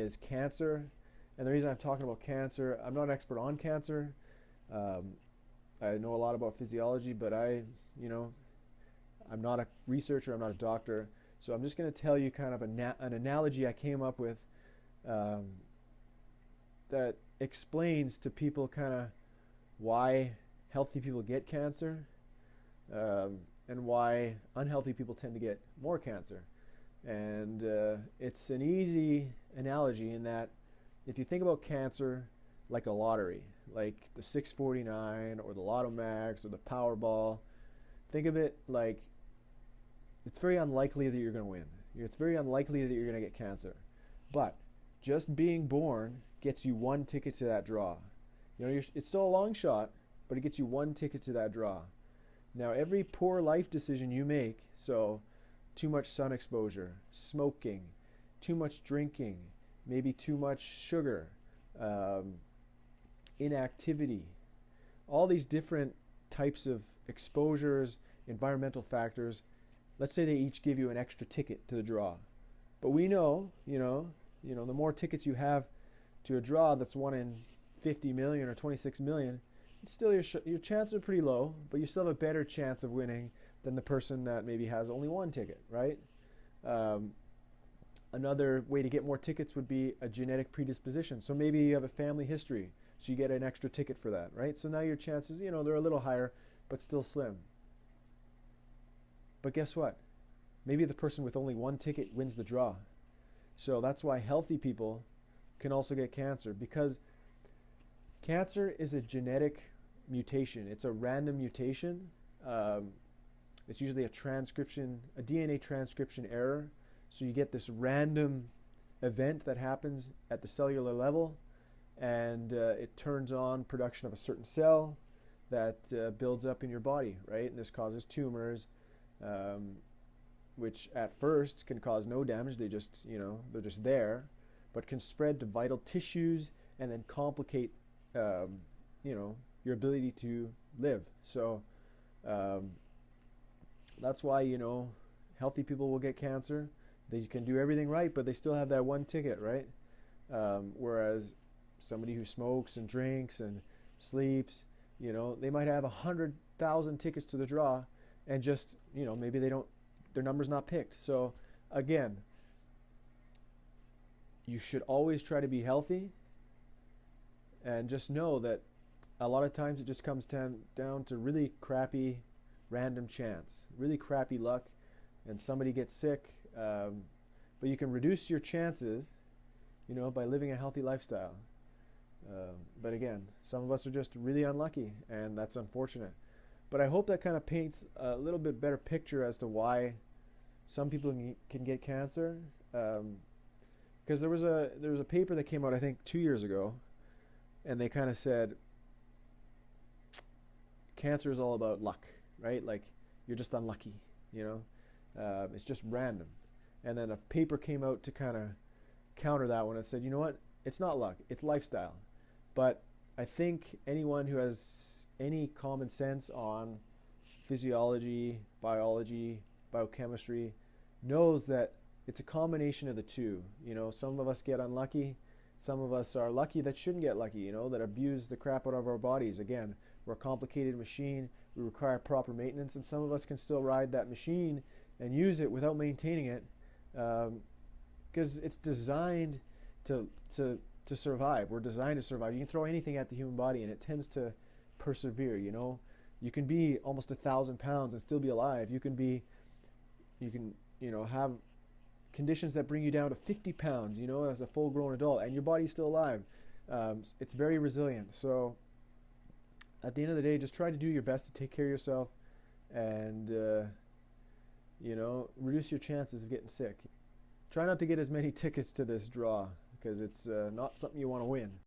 is cancer. And the reason I'm talking about cancer, I'm not an expert on cancer. Um, I know a lot about physiology, but you know, I'm not a researcher, I'm not a doctor. So I'm just going to tell you kind of an analogy I came up with um, that explains to people kind of why healthy people get cancer, and why unhealthy people tend to get more cancer. And it's an easy analogy in that if you think about cancer like a lottery, like the 649 or the Lotto Max or the Powerball, think of it like it's very unlikely that you're going to win. It's very unlikely that you're going to get cancer. But just being born gets you one ticket to that draw. You know, it's still a long shot, but it gets you one ticket to that draw. Now, every poor life decision you make, so too much sun exposure, smoking, too much drinking, maybe too much sugar, inactivity, all these different types of exposures, environmental factors, let's say they each give you an extra ticket to the draw. But we know, the more tickets you have to a draw that's 1 in 50 million or 26 million, still your chances are pretty low, but you still have a better chance of winning than the person that maybe has only one ticket, right? Another way to get more tickets would be a genetic predisposition. So maybe you have a family history, so you get an extra ticket for that, right? So now your chances, they're a little higher, but still slim. But guess what? Maybe the person with only one ticket wins the draw. So that's why healthy people can also get cancer, because cancer is a genetic mutation. It's a random mutation. It's usually a DNA transcription error. So you get this random event that happens at the cellular level, and it turns on production of a certain cell that builds up in your body, right? And this causes tumors, which at first can cause no damage. They're just there, but can spread to vital tissues and then complicate, your ability to live. So that's why, healthy people will get cancer. They can do everything right, but they still have that one ticket, right? Whereas somebody who smokes and drinks and sleeps, they might have 100,000 tickets to the draw, and just, maybe their number's not picked. So again, you should always try to be healthy, and just know that a lot of times it just comes down to really crappy random chance, really crappy luck, and somebody gets sick. But you can reduce your chances, by living a healthy lifestyle. But again, some of us are just really unlucky, and that's unfortunate. But I hope that kind of paints a little bit better picture as to why some people can get cancer. Because there was a paper that came out, I think, 2 years ago, and they kind of said cancer is all about luck, right? Like, you're just unlucky, it's just random. And then a paper came out to kind of counter that one and said, you know what, it's not luck, it's lifestyle. But I think anyone who has any common sense on physiology, biology, biochemistry knows that it's a combination of the two. Some of us get unlucky, some of us are lucky that shouldn't get lucky, that abuse the crap out of our bodies. Again, we're a complicated machine, we require proper maintenance, and some of us can still ride that machine and use it without maintaining it, because it's designed to survive. We're designed to survive. You can throw anything at the human body and it tends to persevere. You can be almost 1,000 pounds and still be alive. You can have conditions that bring you down to 50 pounds, as a full-grown adult, and your body's still alive. It's very resilient. So at the end of the day, just try to do your best to take care of yourself, and reduce your chances of getting sick. Try not to get as many tickets to this draw, because it's not something you want to win.